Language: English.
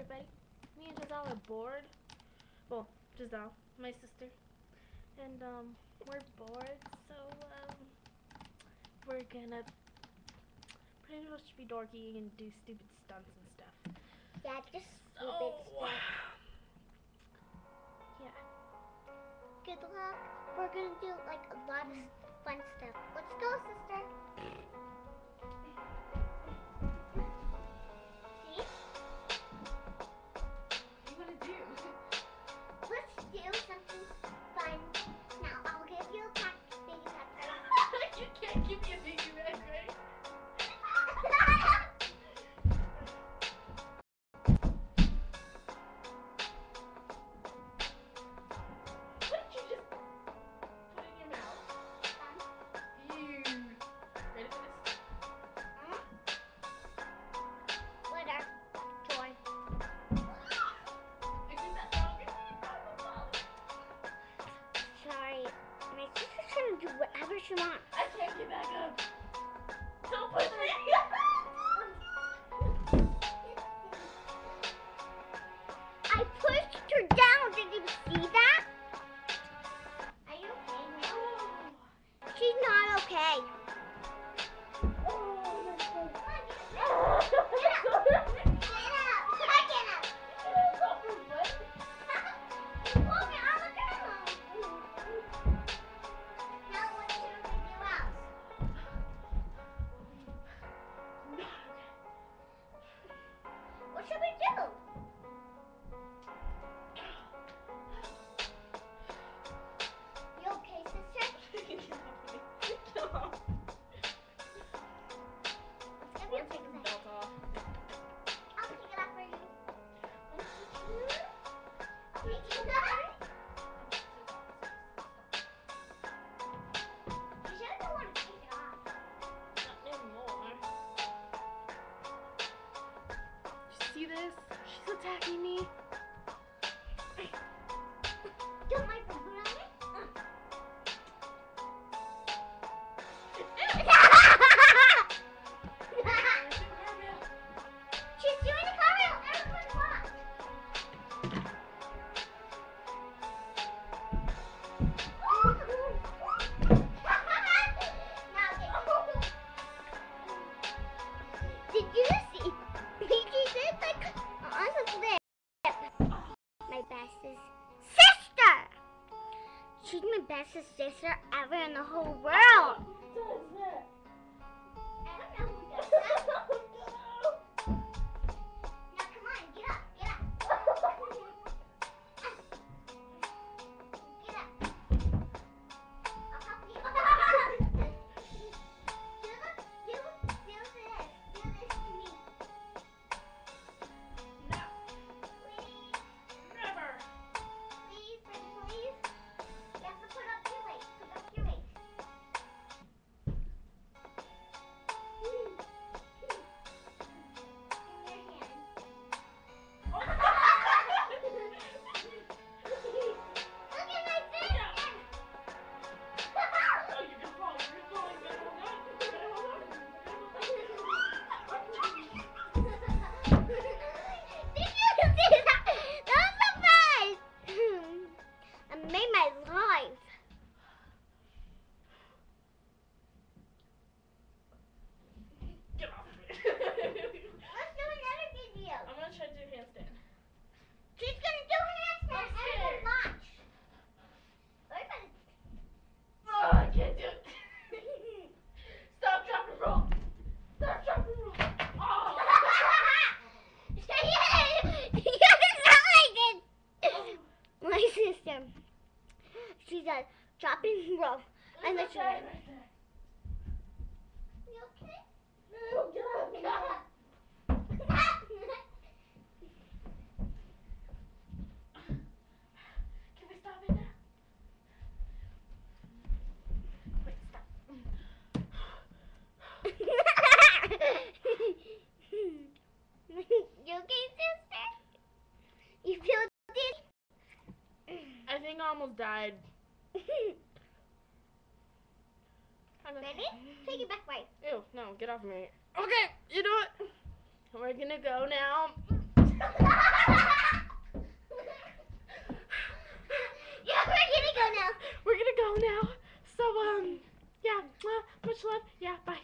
everybody. Me and Giselle are bored. Well, Giselle, my sister. And, we're bored, so, we're gonna pretty much be dorky and do stupid stunts and stuff. Yeah, just stupid stuff. Yeah. Good luck. We're gonna do, like, a lot of fun stuff. Let's go, sister. Let's do something fun. Now, I'll give you a pack of baby peppers. You can't give me a baby red, right? What did you just put in your mouth? Ew. Ready for this? Glitter. Toy. Isn't that wrong? Sorry. My sister's gonna do whatever she wants. I can't get back up. Don't push me. I pushed her down. Did you see that? Are you okay now? She's not okay. What should we do? You okay, sister? Let's give you a pick of that. I'll pick it up for you. Pick it up. You sure don't want to take it off? Not anymore. See this? She's attacking me. Don't mind the food on it? She's doing a cartwheel. Everyone watch. Did you see? Peachy did like on the flip. My bestest sister. She's my bestest sister ever in the whole world. I don't know who does that. Now come on, get up, get up. Get up. I'll help you. Do this to me. No. Please, Never. please, please. You have to put up your weight. Put up your weight. Give me your hand. Look at my finger! Oh, you're gonna fall. You're gonna fall. You better hold on. You better hold on. Did you see that? That was so fun! I made my life. Get off of me. Let's do another video. I'm gonna try to do a handstand. She's gonna do an handstand. I'm scared. Everyone watch. We're gonna... Oh, I can't do it. Stop, drop, and roll. Stop, drop, and roll. Oh. My sister. She does drop and roll. And then There's she a guy right there. You okay? No, get up, get up. Can we stop it now? Wait, stop. You okay, sister? You feel dizzy? I think I almost died. Ready? Take it back right. Ew, no, get off me. Okay, you know what? We're gonna go now. go now. So, yeah, much love. Yeah, bye.